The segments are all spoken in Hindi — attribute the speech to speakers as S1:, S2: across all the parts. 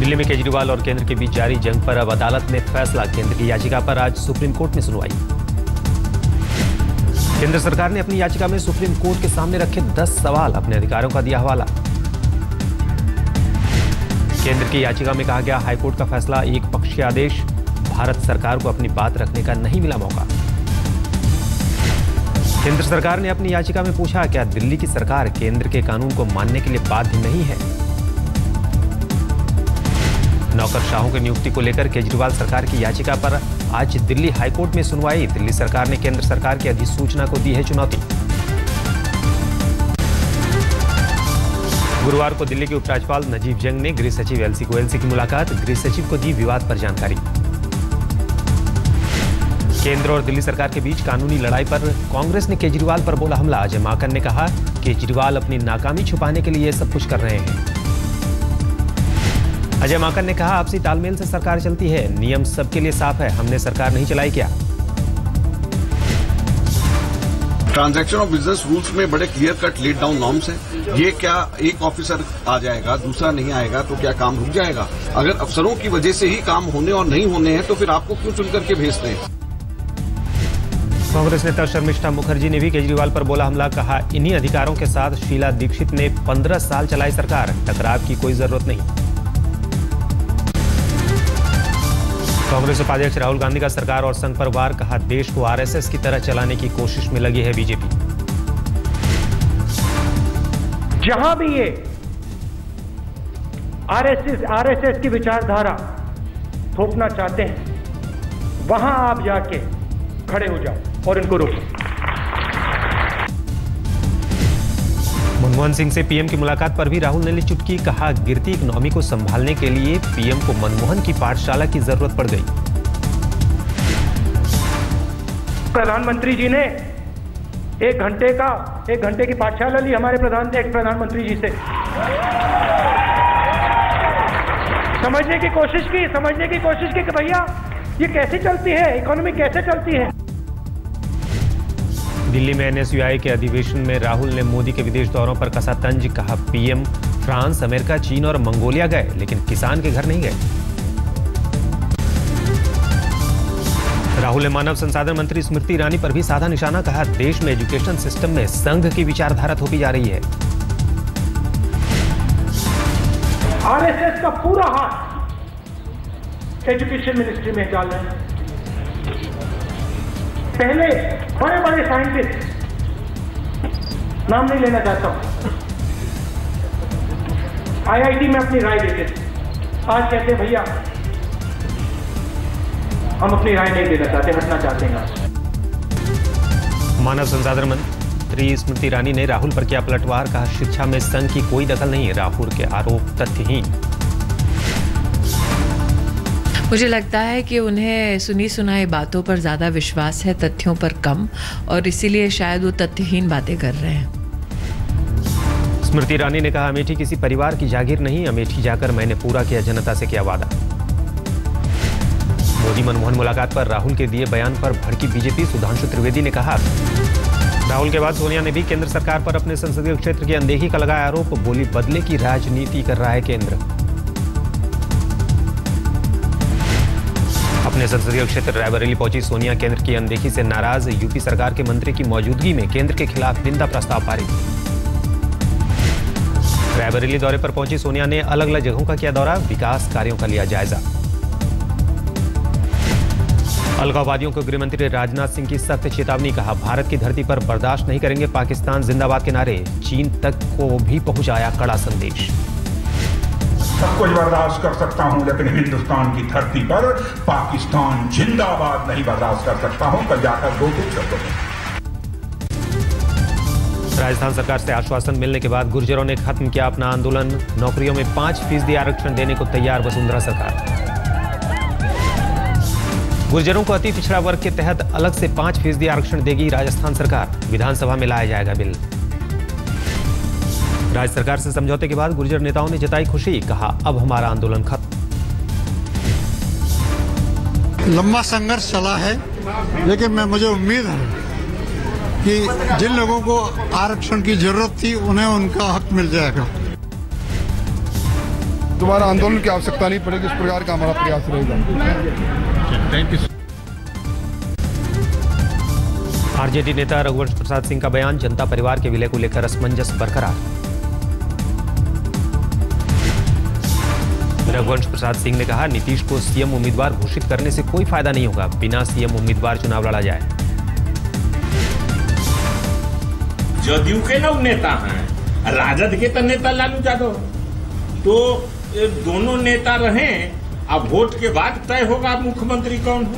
S1: दिल्ली में केजरीवाल और केंद्र के बीच जारी जंग पर अब अदालत ने फैसला। केंद्र की याचिका पर आज सुप्रीम कोर्ट में सुनवाई। केंद्र सरकार ने अपनी याचिका में सुप्रीम कोर्ट के सामने रखे 10 सवाल, अपने अधिकारों का दिया हवाला। केंद्र की याचिका में कहा गया, हाईकोर्ट का फैसला एक पक्षीय आदेश, भारत सरकार को अपनी बात रखने का नहीं मिला मौका। केंद्र सरकार ने अपनी याचिका में पूछा, क्या दिल्ली की सरकार केंद्र के कानून को मानने के लिए बाध्य नहीं है? नौकरशाहों की नियुक्ति को लेकर केजरीवाल सरकार की याचिका पर आज दिल्ली हाईकोर्ट में सुनवाई। दिल्ली सरकार ने केंद्र सरकार की अधिसूचना को दी है चुनौती। गुरुवार को दिल्ली के उपराज्यपाल नजीब जंग ने गृह सचिव एलसी गोयल से की मुलाकात। गृह सचिव को दी विवाद पर जानकारी। केंद्र और दिल्ली सरकार के बीच कानूनी लड़ाई पर कांग्रेस ने केजरीवाल पर बोला हमला। अजय माकन ने कहा, केजरीवाल अपनी नाकामी छुपाने के लिए सब कुछ कर रहे हैं। अजय माकन ने कहा, आपसी तालमेल से सरकार चलती है, नियम सबके लिए साफ है, हमने सरकार नहीं चलाई क्या?
S2: ट्रांजैक्शन ऑफ बिजनेस रूल्स में बड़े clear cut laid down norms हैं। ये क्या एक ऑफिसर आ जाएगा, दूसरा नहीं आएगा तो क्या काम रुक जाएगा? अगर अफसरों की वजह से ही काम होने और नहीं होने हैं तो फिर आपको क्यों चुन करके भेजते हैं?
S1: कांग्रेस नेता शर्मिष्ठा मुखर्जी ने भी केजरीवाल पर बोला हमला। कहा, इन्हीं अधिकारों के साथ शीला दीक्षित ने 15 साल चलाई सरकार, टकराव की कोई जरूरत नहीं। कांग्रेस उपाध्यक्ष राहुल गांधी का सरकार और संघ पर वार। कहा, देश को आरएसएस की तरह चलाने की कोशिश में लगी है बीजेपी।
S3: जहां भी ये आरएसएस की विचारधारा थोपना चाहते हैं, वहां आप जाके खड़े हो जाओ और इनको रोको।
S1: मनमोहन सिंह से पीएम की मुलाकात पर भी राहुल ने ली चुटकी। कहा, गिरती इकोनॉमी को संभालने के लिए पीएम को मनमोहन की पाठशाला की जरूरत पड़ गई।
S3: प्रधानमंत्री जी ने एक घंटे की पाठशाला ली हमारे प्रधानमंत्री जी से। समझने की कोशिश की कि भैया ये कैसे चलती है, इकोनॉमी कैसे चलती है।
S1: दिल्ली में एनएसयूआई के अधिवेशन में राहुल ने मोदी के विदेश दौरों पर कसा तंज। कहा, पीएम फ्रांस, अमेरिका, चीन और मंगोलिया गए, लेकिन किसान के घर नहीं गए। राहुल ने मानव संसाधन मंत्री स्मृति ईरानी पर भी साधा निशाना। कहा, देश में एजुकेशन सिस्टम में संघ की विचारधारा थोपी जा रही है।
S3: आरएसएस का पूरा हाथ एजुकेशन मिनिस्ट्री में डाल रहे हैं। पहले बड़े साइंटिस्ट, नाम नहीं लेना चाहता हूं, आईआईटी में अपनी राय देते थे। आज कहते हैं भैया हम अपनी राय नहीं देना चाहते, हटना चाहते हैं।
S1: मानव संसाधन मंत्री स्मृति ईरानी ने राहुल पर किया पलटवार। कहा, शिक्षा में संघ की कोई दखल नहीं है। राहुल के आरोप तथ्यहीन।
S4: मुझे लगता है कि उन्हें सुनी सुनाई बातों पर ज़्यादा विश्वास है, तथ्यों पर कम, और इसीलिए शायद वो तथ्यहीन बातें कर रहे हैं।
S1: स्मृति ईरानी ने कहा, अमेठी किसी परिवार की जागीर नहीं, अमेठी जाकर मैंने पूरा किया जनता से किया वादा। मोदी मनमोहन मुलाकात पर राहुल के दिए बयान पर भड़की बीजेपी। सुधांशु त्रिवेदी ने कहा, राहुल के बाद सोनिया ने भी केंद्र सरकार पर अपने संसदीय क्षेत्र की अनदेखी का लगाया आरोप। बोली, बदले की राजनीति कर रहा है केंद्र। अपने संसदीय क्षेत्र रायबरेली पहुंची सोनिया केंद्र की अनदेखी से नाराज। यूपी सरकार के मंत्री की मौजूदगी में केंद्र के खिलाफ निंदा प्रस्ताव पारित। रायबरेली दौरे पर पहुंची सोनिया ने अलग अलग जगहों का किया दौरा, विकास कार्यों का लिया जायजा। अलगाववादियों को गृह मंत्री राजनाथ सिंह की सख्त चेतावनी। कहा, भारत की धरती पर बर्दाश्त नहीं करेंगे पाकिस्तान जिंदाबाद के नारे। चीन तक को भी पहुंचाया कड़ा संदेश।
S5: सब कुछ बर्दाश्त कर सकता हूं, लेकिन हिंदुस्तान की धरती पर पाकिस्तान जिंदाबाद नहीं बर्दाश्त कर सकता हूं। कल जाकर दो कुछ शब्दों में।
S1: राजस्थान सरकार से आश्वासन मिलने के बाद गुर्जरों ने खत्म किया अपना आंदोलन। नौकरियों में 5% आरक्षण देने को तैयार वसुंधरा सरकार। गुर्जरों को अति पिछड़ा वर्ग के तहत अलग से 5% आरक्षण देगी राजस्थान सरकार। विधानसभा में लाया जाएगा बिल। राज्य सरकार से समझौते के बाद गुर्जर नेताओं ने जताई खुशी। कहा, अब हमारा आंदोलन खत्म।
S6: लंबा संघर्ष चला है, लेकिन मुझे उम्मीद है कि जिन लोगों को आरक्षण की जरूरत थी उन्हें उनका हक मिल जाएगा।
S7: दोबारा आंदोलन की आवश्यकता नहीं पड़ेगी। इस प्रकार का हमारा प्रयास रहेगा।
S6: Thank you.
S1: आरजेडी नेता रघुवंश प्रसाद सिंह का बयान, जनता परिवार के विलय को लेकर असमंजस बरकरार। रघुवंश प्रसाद सिंह ने कहा, नीतीश को सीएम उम्मीदवार घोषित करने से कोई फायदा नहीं होगा, बिना सीएम उम्मीदवार चुनाव लड़ा जाए।
S8: जदयू के लोग नेता हैं, राजद के तो नेता लालू यादव, तो दोनों नेता रहें, अब वोट के बाद तय होगा मुख्यमंत्री कौन हो।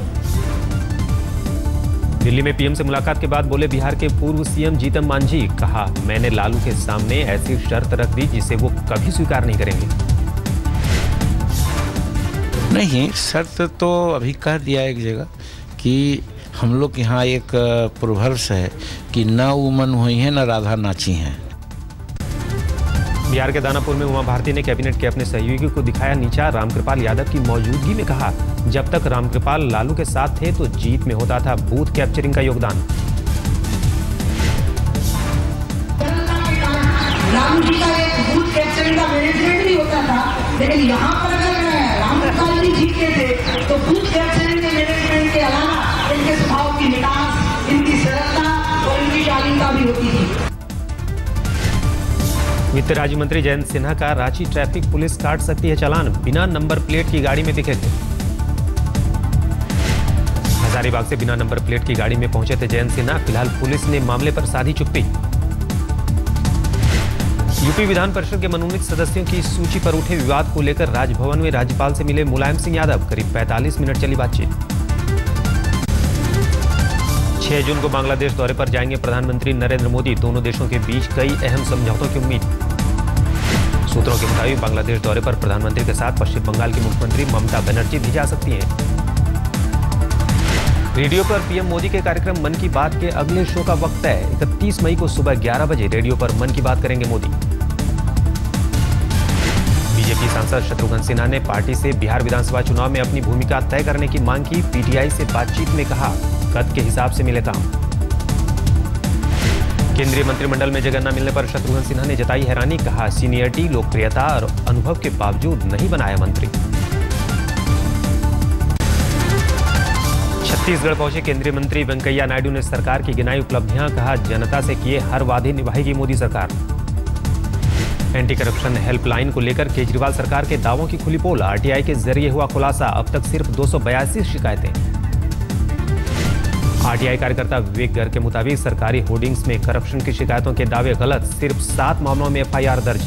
S1: दिल्ली में पीएम से मुलाकात के बाद बोले बिहार के पूर्व सीएम जीतन मांझी, कहा मैंने लालू के सामने ऐसी शर्त रख दी जिसे वो कभी स्वीकार नहीं करेंगे।
S9: नहीं, शर्त तो अभी कह दिया एक जगह कि हम लोग यहाँ एक प्रोवर्ब्स है कि न उमन हुई है न राधा नाची हैं।
S1: बिहार के दानापुर में उमा भारती ने कैबिनेट के अपने सहयोगी को दिखाया नीचा, रामकृपाल यादव की मौजूदगी में कहा, जब तक रामकृपाल लालू के साथ थे तो जीत में होता था बूथ कैप्चरिंग का योगदान।
S10: लालू जी का एक बूथ कैप्चरिंग का मैनेजमेंट भी होता था, लेकिन यहाँ पर अगर रामकृपाल जी जीतते थे तो बूथ कैप्चरिंग के मैनेजमेंट के अलावा इनके स्वभाव की निकास, इनकी सरलता और इनकी शालीनता भी होती थी।
S1: वित्त राज्य मंत्री जयंत सिन्हा का रांची ट्रैफिक पुलिस काट सकती है चालान, बिना नंबर प्लेट की गाड़ी में दिखे थे। हजारीबाग से बिना नंबर प्लेट की गाड़ी में पहुंचे थे जयंत सिन्हा, फिलहाल पुलिस ने मामले पर साधी चुप्पी। यूपी विधान परिषद के मनोनीत सदस्यों की सूची पर उठे विवाद को लेकर राजभवन में राज्यपाल से मिले मुलायम सिंह यादव, करीब 45 मिनट चली बातचीत। 6 जून को बांग्लादेश दौरे पर जाएंगे प्रधानमंत्री नरेंद्र मोदी, दोनों देशों के बीच कई अहम समझौतों की उम्मीद। सूत्रों के मुताबिक बांग्लादेश दौरे पर प्रधानमंत्री के साथ पश्चिम बंगाल की मुख्यमंत्री ममता बनर्जी भी जा सकती हैं। रेडियो पर पीएम मोदी के कार्यक्रम मन की बात के अगले शो का वक्त है, 31 मई को सुबह 11 बजे रेडियो पर मन की बात करेंगे मोदी। बीजेपी सांसद शत्रुघ्न सिन्हा ने पार्टी से बिहार विधानसभा चुनाव में अपनी भूमिका तय करने की मांग की, पीटीआई से बातचीत में कहा, कद के हिसाब से मिले काम। केंद्रीय मंत्रिमंडल में जगह न मिलने पर शत्रुघ्न सिन्हा ने जताई हैरानी, कहा सीनियरिटी, लोकप्रियता और अनुभव के बावजूद नहीं बनाया मंत्री। छत्तीसगढ़ पहुंचे केंद्रीय मंत्री वेंकैया नायडू ने सरकार की गिनाई उपलब्धियां, कहा जनता से किए हर वादे निभाएगी मोदी सरकार। एंटी करप्शन हेल्पलाइन को लेकर केजरीवाल सरकार के दावों की खुली पोल, आरटीआई के जरिए हुआ खुलासा, अब तक सिर्फ 282 शिकायतें। आरटीआई कार्यकर्ता विवेक गर्ग के मुताबिक सरकारी होर्डिंग्स में करप्शन की शिकायतों के दावे गलत, सिर्फ 7 मामलों में एफआईआर दर्ज।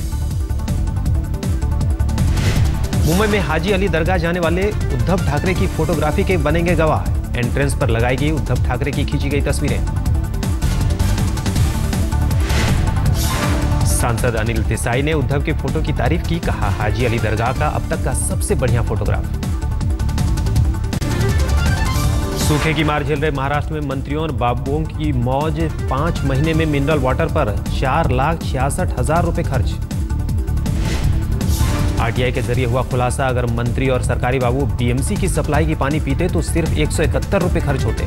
S1: मुंबई में हाजी अली दरगाह जाने वाले उद्धव ठाकरे की फोटोग्राफी के बनेंगे गवाह, एंट्रेंस पर लगाई गई उद्धव ठाकरे की खींची गई तस्वीरें। सांसद अनिल देसाई ने उद्धव की फोटो की तारीफ की, कहा हाजी अली दरगाह का अब तक का सबसे बढ़िया फोटोग्राफ। सूखे की मार झेल रहे महाराष्ट्र में मंत्रियों और बाबुओं की मौज, 5 महीने में मिनरल वाटर पर 4,66,000 रुपए खर्च। आरटीआई के जरिए हुआ खुलासा, अगर मंत्री और सरकारी बाबू बीएमसी की सप्लाई की पानी पीते तो सिर्फ 171 रुपए खर्च होते।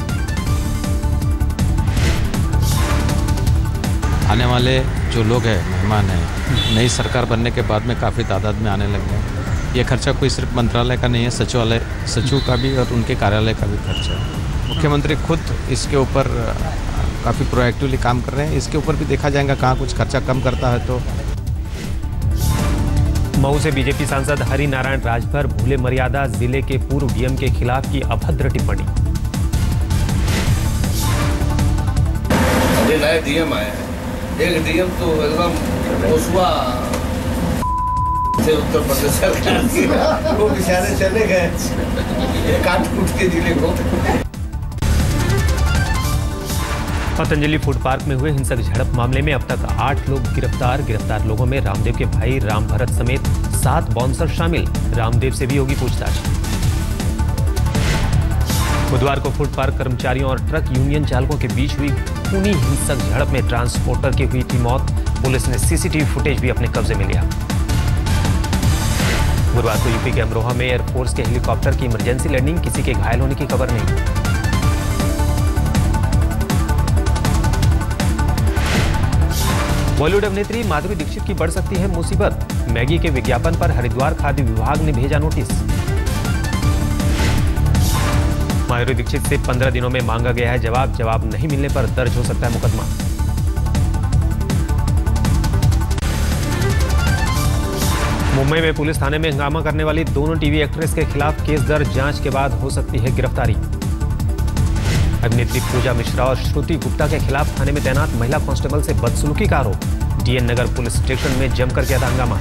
S11: आने वाले जो लोग हैं, मेहमान हैं, नई सरकार बनने के बाद में काफ़ी तादाद में आने लग गए। ये खर्चा कोई सिर्फ मंत्रालय का नहीं है, सचिव का भी और उनके कार्यालय का भी खर्चा है। मुख्यमंत्री खुद इसके ऊपर काफ़ी प्रोएक्टिवली काम कर रहे हैं। इसके ऊपर भी देखा जाएगा कहाँ कुछ खर्चा कम करता है तो।
S1: मऊ से बीजेपी सांसद हरि नारायण राजभर भूले मर्यादा, जिले के पूर्व डीएम के खिलाफ की अभद्र टिप्पणी।
S12: अभी नए डीएम आए हैं, एक डीएम तो एकदम ओसवा से उत्तर प्रदेश सरकार की, वो बेचारे चले गए काट कूट के जिले को।
S1: पतंजलि फूड पार्क में हुए हिंसक झड़प मामले में अब तक 8 लोग गिरफ्तार। गिरफ्तार लोगों में रामदेव के भाई राम भरत समेत 7 बाउंसर शामिल। रामदेव से भी होगी पूछताछ। बुधवार को फूड पार्क कर्मचारियों और ट्रक यूनियन चालकों के बीच हुई खूनी हिंसक झड़प में ट्रांसपोर्टर की हुई थी मौत। पुलिस ने सीसीटीवी फुटेज भी अपने कब्जे में लिया। गुरुवार को यूपी के अमरोहा में एयरफोर्स के हेलीकॉप्टर की इमरजेंसी लैंडिंग, किसी के घायल होने की खबर नहीं। बॉलीवुड अभिनेत्री माधुरी दीक्षित की बढ़ सकती है मुसीबत। मैगी के विज्ञापन पर हरिद्वार खाद्य विभाग ने भेजा नोटिस। माधुरी दीक्षित से 15 दिनों में मांगा गया है जवाब नहीं मिलने पर दर्ज हो सकता है मुकदमा। मुंबई में पुलिस थाने में हंगामा करने वाली दोनों टीवी एक्ट्रेस के खिलाफ केस दर्ज, जांच के बाद हो सकती है गिरफ्तारी। अभिनेत्री पूजा मिश्रा और श्रुति गुप्ता के खिलाफ थाने में तैनात महिला कांस्टेबल से बदसलूकी का आरोप। डीएन नगर पुलिस स्टेशन में जमकर किया था हंगामा।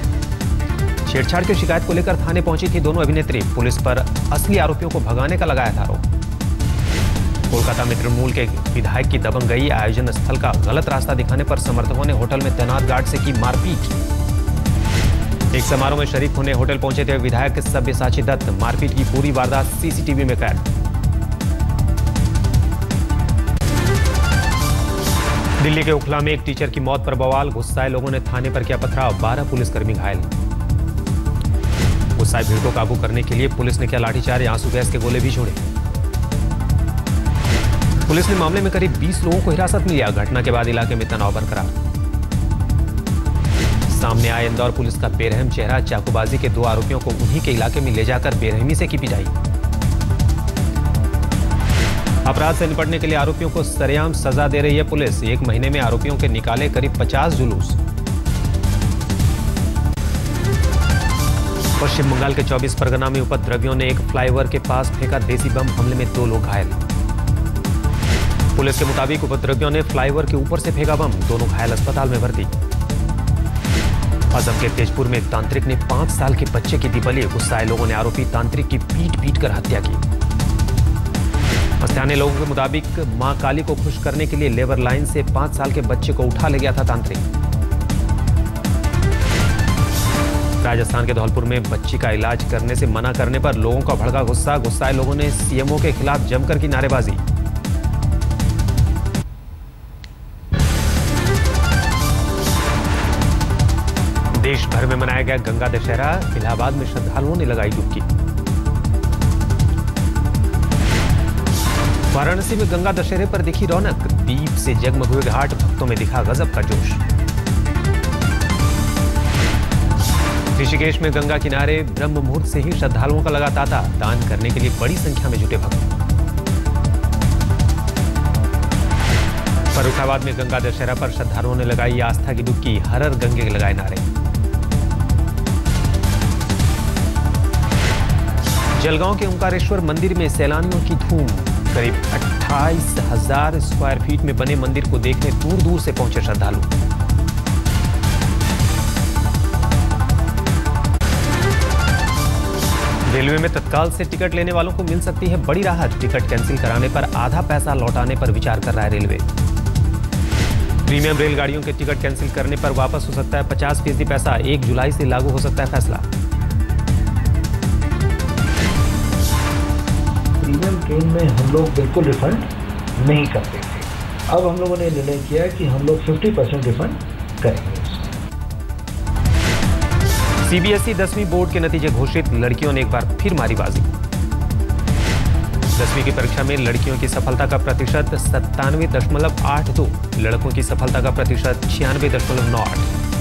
S1: छेड़छाड़ की शिकायत को लेकर थाने पहुंची थी दोनों अभिनेत्री। पुलिस पर असली आरोपियों को भगाने का लगाया था आरोप। कोलकाता में तृणमूल के विधायक की दबंगई, आयोजन स्थल का गलत रास्ता दिखाने पर समर्थकों ने होटल में तैनात गार्ड से की मारपीट। एक समारोह में शरीक होने होटल पहुंचे थे विधायक सब्यसाची दत्त। मारपीट की पूरी वारदात सीसीटीवी में कैद। दिल्ली के उखला में एक टीचर की मौत पर बवाल, गुस्साए लोगों ने थाने पर किया पथराव। 12 पुलिसकर्मी घायल। गुस्साए भीड़ को काबू करने के लिए पुलिस ने किया लाठीचार्ज, आंसू गैस के गोले भी छोड़े। पुलिस ने मामले में करीब 20 लोगों को हिरासत में लिया। घटना के बाद इलाके में तनाव बरकरार। सामने आया इंदौर पुलिस का बेरहम चेहरा। चाकूबाजी के 2 आरोपियों को उन्हीं के इलाके में ले जाकर बेरहमी से की पिटाई। अपराध से निपटने के लिए आरोपियों को सरेआम सजा दे रही है पुलिस। 1 महीने में आरोपियों के निकाले करीब 50 जुलूस। पश्चिम बंगाल के 24 परगना में उपद्रवियों ने एक फ्लाईओवर के पास फेंका देसी बम। हमले में 2 लोग घायल। पुलिस के मुताबिक उपद्रवियों ने फ्लाईओवर के ऊपर से फेंका बम। दोनों घायल अस्पताल में भर्ती। असम के तेजपुर में तांत्रिक ने 5 साल के बच्चे की दी बलि। गुस्साए लोगों ने आरोपी तांत्रिक की पीट कर हत्या की। स्थानीय लोगों के मुताबिक मां काली को खुश करने के लिए लेबर लाइन से 5 साल के बच्चे को उठा ले गया था तांत्रिक। राजस्थान के धौलपुर में बच्ची का इलाज करने से मना करने पर लोगों का भड़का गुस्सा। गुस्साए लोगों ने सीएमओ के खिलाफ जमकर की नारेबाजी। देश भर में मनाया गया गंगा दशहरा। इलाहाबाद में श्रद्धालुओं ने लगाई डुबकी। वाराणसी में गंगा दशहरे पर दिखी रौनक। दीप से जगमग हुए घाट, भक्तों में दिखा गजब का जोश। ऋषिकेश में गंगा किनारे ब्रह्म मुहूर्त से ही श्रद्धालुओं का लगा तांता। दान करने के लिए बड़ी संख्या में जुटे भक्त। फर्रुखाबाद में गंगा दशहरा पर श्रद्धालुओं ने लगाई आस्था की डुबकी। हर हर गंगे लगाए नारे। जलगांव के ओंकारेश्वर मंदिर में सैलानियों की धूम। करीब 28,000 स्क्वायर फीट में बने मंदिर को देखने दूर दूर से पहुंचे श्रद्धालु। रेलवे में तत्काल से टिकट लेने वालों को मिल सकती है बड़ी राहत। टिकट कैंसिल कराने पर आधा पैसा लौटाने पर विचार कर रहा है रेलवे। प्रीमियम रेलगाड़ियों के टिकट कैंसिल करने पर वापस हो सकता है 50% पैसा। 1 जुलाई से लागू हो सकता है फैसला।
S13: प्रीमियम ट्रेन में हम लोग बिल्कुल रिफंड नहीं करते थे। अब हम लोगों ने निर्णय किया कि हम लोग 50% रिफंड करेंगे।
S1: सीबीएसई 10वीं बोर्ड के नतीजे घोषित। लड़कियों ने एक बार फिर मारी बाजी। 10वीं की परीक्षा में लड़कियों की सफलता का प्रतिशत 97.82, लड़कों की सफलता का प्रतिशत 96.98।